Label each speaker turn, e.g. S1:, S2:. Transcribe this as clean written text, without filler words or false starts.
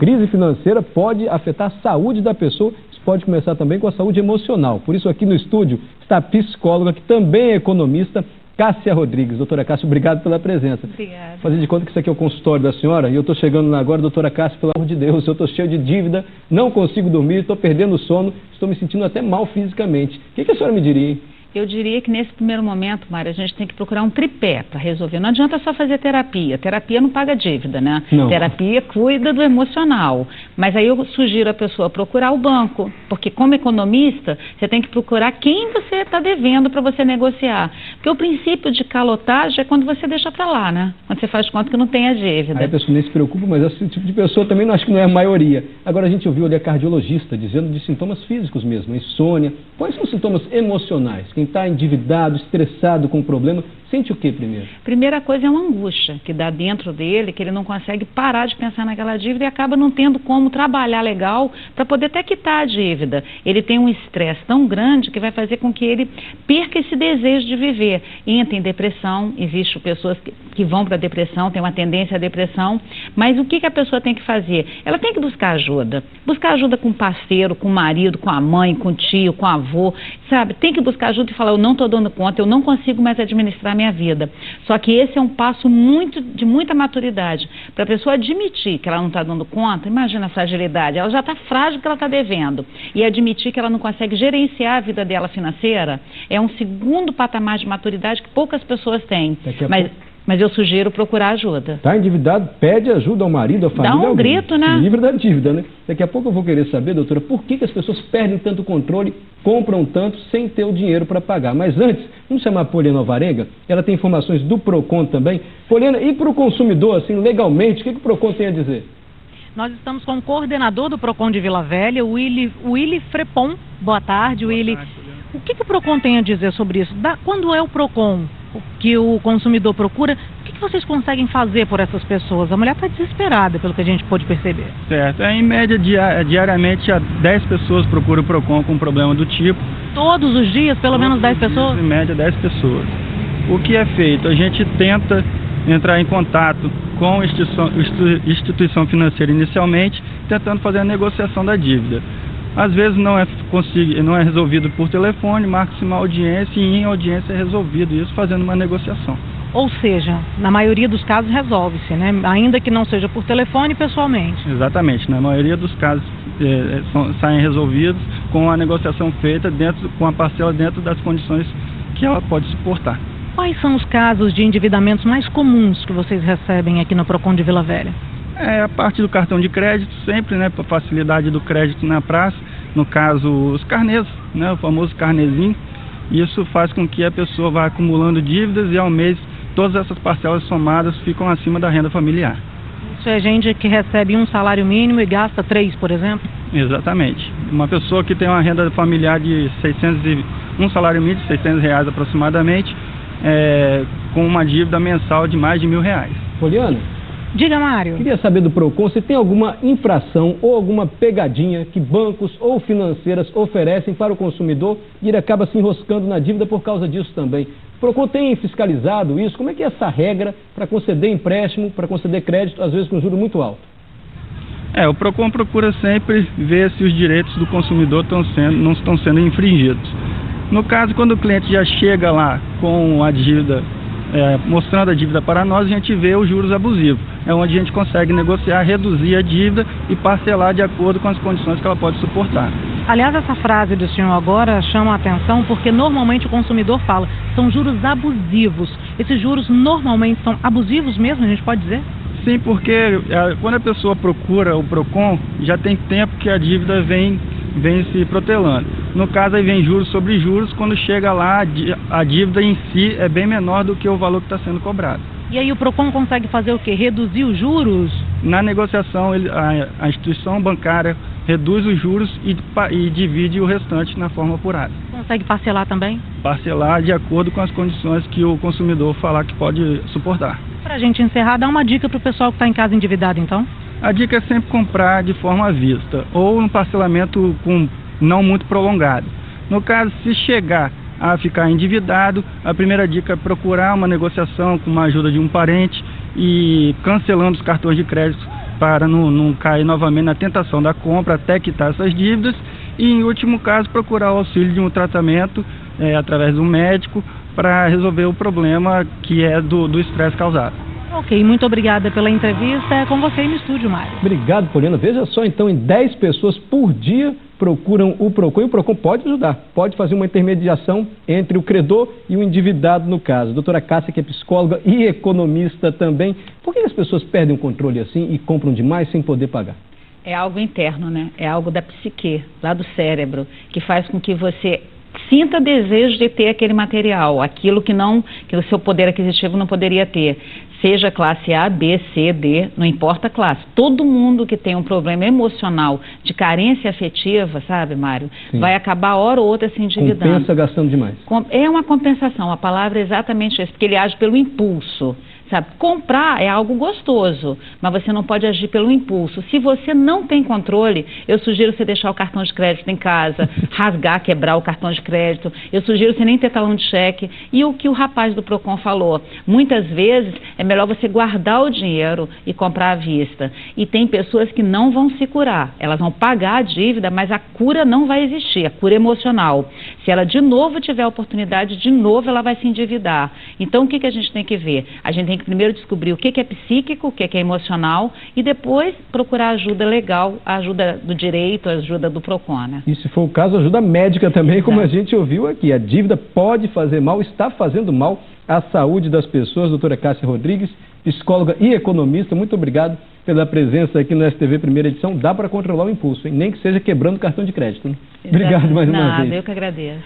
S1: crise financeira pode afetar a saúde da pessoa, isso pode começar também com a saúde emocional. Por isso aqui no estúdio está a psicóloga, que também é economista, Cássia Rodrigues. Doutora Cássia, obrigado pela presença.
S2: Obrigada.
S1: Fazer de conta que isso aqui é o consultório da senhora e eu estou chegando lá agora, doutora Cássia, pelo amor de Deus, eu estou cheio de dívida, não consigo dormir, estou perdendo o sono, estou me sentindo até mal fisicamente. O que a senhora me diria, hein?
S2: Eu diria que nesse primeiro momento, Mário, a gente tem que procurar um tripé para resolver. Não adianta só fazer terapia. Terapia não paga dívida, né?
S1: Não.
S2: Terapia cuida do emocional. Mas aí eu sugiro a pessoa procurar o banco, porque como economista, você tem que procurar quem você está devendo para você negociar. Porque o princípio de calotagem é quando você deixa para lá, né? Quando você faz conta que não tem a dívida.
S1: Aí a pessoa nem se preocupa, mas esse tipo de pessoa também não acho que não é a maioria. Agora a gente ouviu ali a cardiologista dizendo de sintomas físicos mesmo, insônia. Quais são os sintomas emocionais? Quem está endividado, estressado com o problema, sente o que primeiro?
S2: Primeira coisa é uma angústia que dá dentro dele, que ele não consegue parar de pensar naquela dívida e acaba não tendo como trabalhar legal para poder até quitar a dívida. Ele tem um estresse tão grande que vai fazer com que ele perca esse desejo de viver. Entra em depressão, existem pessoas que vão para a depressão, tem uma tendência à depressão, mas o que a pessoa tem que fazer? Ela tem que buscar ajuda. Buscar ajuda com o parceiro, com o marido, com a mãe, com o tio, com o avô, sabe? Tem que buscar ajuda e falar, eu não estou dando conta, eu não consigo mais administrar minha vida. Só que esse é um passo de muita maturidade. Para a pessoa admitir que ela não está dando conta, imagina a fragilidade, ela já está frágil que ela está devendo. E admitir que ela não consegue gerenciar a vida dela financeira é um segundo patamar de maturidade que poucas pessoas têm. Mas eu sugiro procurar ajuda.
S1: Está endividado, pede ajuda ao marido, à família.
S2: Dá um grito, né?
S1: Se livra da dívida, né? Daqui a pouco eu vou querer saber, doutora, por que as pessoas perdem tanto controle, compram tanto sem ter o dinheiro para pagar. Mas antes, vamos chamar a Poliana Alvarenga, ela tem informações do PROCON também. Poliana, e para o consumidor, assim, legalmente, o que o PROCON tem a dizer?
S3: Nós estamos com o coordenador do PROCON de Vila Velha, o Willy Frepon. Boa tarde, Willy. O que o PROCON tem a dizer sobre isso? Quando é o PROCON que o consumidor procura, o que vocês conseguem fazer por essas pessoas? A mulher está desesperada, pelo que a gente pôde perceber.
S4: Certo. Em média, diariamente, 10 pessoas procuram o PROCON com um problema do tipo.
S3: Todos os dias, pelo menos 10 pessoas?
S4: Em média, 10 pessoas. O que é feito? A gente tenta entrar em contato com a instituição financeira inicialmente, tentando fazer a negociação da dívida. Às vezes não é resolvido por telefone, marca-se uma audiência e em audiência é resolvido isso fazendo uma negociação.
S3: Ou seja, na maioria dos casos resolve-se, né? Ainda que não seja por telefone, pessoalmente.
S4: Exatamente, na maioria dos casos saem resolvidos com a negociação feita com a parcela dentro das condições que ela pode suportar.
S3: Quais são os casos de endividamentos mais comuns que vocês recebem aqui no PROCON de Vila Velha?
S4: A parte do cartão de crédito, sempre, né, para facilidade do crédito na praça, no caso, os carnês, né, o famoso carnezinho. Isso faz com que a pessoa vá acumulando dívidas e ao mês todas essas parcelas somadas ficam acima da renda familiar.
S3: Isso é gente que recebe um salário mínimo e gasta 3, por exemplo?
S4: Exatamente. Uma pessoa que tem uma renda familiar de um salário mínimo de R$600 aproximadamente, com uma dívida mensal de mais de R$1.000.
S1: Poliana?
S3: Diga, Mário.
S1: Queria saber do PROCON se tem alguma infração ou alguma pegadinha que bancos ou financeiras oferecem para o consumidor e ele acaba se enroscando na dívida por causa disso também. O PROCON tem fiscalizado isso? Como é que é essa regra para conceder empréstimo, para conceder crédito, às vezes com juro muito alto?
S4: O PROCON procura sempre ver se os direitos do consumidor não estão sendo infringidos. No caso, quando o cliente já chega lá com a dívida, mostrando a dívida para nós, a gente vê os juros abusivos. É onde a gente consegue negociar, reduzir a dívida e parcelar de acordo com as condições que ela pode suportar.
S3: Aliás, essa frase do senhor agora chama a atenção porque normalmente o consumidor fala, são juros abusivos. Esses juros normalmente são abusivos mesmo, a gente pode dizer?
S4: Sim, porque quando a pessoa procura o PROCON, já tem tempo que a dívida vem se protelando. No caso, aí vem juros sobre juros, quando chega lá, a dívida em si é bem menor do que o valor que está sendo cobrado.
S3: E aí o PROCON consegue fazer o quê? Reduzir os juros?
S4: Na negociação, a instituição bancária reduz os juros e divide o restante na forma apurada.
S3: Consegue parcelar também?
S4: Parcelar de acordo com as condições que o consumidor falar que pode suportar.
S3: Para a gente encerrar, dá uma dica para o pessoal que está em casa endividado, então?
S4: A dica é sempre comprar de forma à vista ou um parcelamento não muito prolongado. No caso, se chegar a ficar endividado, a primeira dica é procurar uma negociação com a ajuda de um parente e cancelando os cartões de crédito para não cair novamente na tentação da compra até quitar essas dívidas e, em último caso, procurar o auxílio de um tratamento através do médico para resolver o problema que é do estresse causado.
S3: Ok, muito obrigada pela entrevista. É com você aí no estúdio, Mário.
S1: Obrigado, Poliana. Veja só, então, em 10 pessoas por dia procuram o PROCON, e o PROCON pode ajudar, pode fazer uma intermediação entre o credor e o endividado no caso. Doutora Cássia, que é psicóloga e economista também, por que as pessoas perdem o controle assim e compram demais sem poder pagar?
S2: É algo interno, né? É algo da psique, lá do cérebro, que faz com que você sinta desejo de ter aquele material, aquilo que o seu poder aquisitivo não poderia ter. Seja classe A, B, C, D, não importa a classe. Todo mundo que tem um problema emocional de carência afetiva, sabe, Mário,
S1: Sim,
S2: vai acabar hora ou outra se endividando.
S1: Compensa gastando demais.
S2: É uma compensação, a palavra é exatamente essa, porque ele age pelo impulso. Sabe, comprar é algo gostoso, mas você não pode agir pelo impulso. Se você não tem controle, eu sugiro você deixar o cartão de crédito em casa, rasgar, quebrar o cartão de crédito. Eu sugiro você nem ter talão de cheque. E o que o rapaz do PROCON falou, muitas vezes é melhor você guardar o dinheiro e comprar à vista. E tem pessoas que não vão se curar. Elas vão pagar a dívida, mas a cura não vai existir, a cura emocional. Se ela de novo tiver a oportunidade, de novo ela vai se endividar. Então o que a gente tem que ver? A gente tem que primeiro descobrir o que é psíquico, o que é emocional e depois procurar ajuda legal, a ajuda do direito, a ajuda do PROCON, né?
S1: E se for o caso, ajuda médica também,
S2: Exato.
S1: Como a gente ouviu aqui. A dívida pode fazer mal, está fazendo mal à saúde das pessoas. Doutora Cássia Rodrigues, psicóloga e economista, muito obrigado pela presença aqui no STV Primeira Edição. Dá para controlar o impulso, hein? Nem que seja quebrando o cartão de crédito, né? Obrigado mais uma vez.
S2: Nada, eu que agradeço.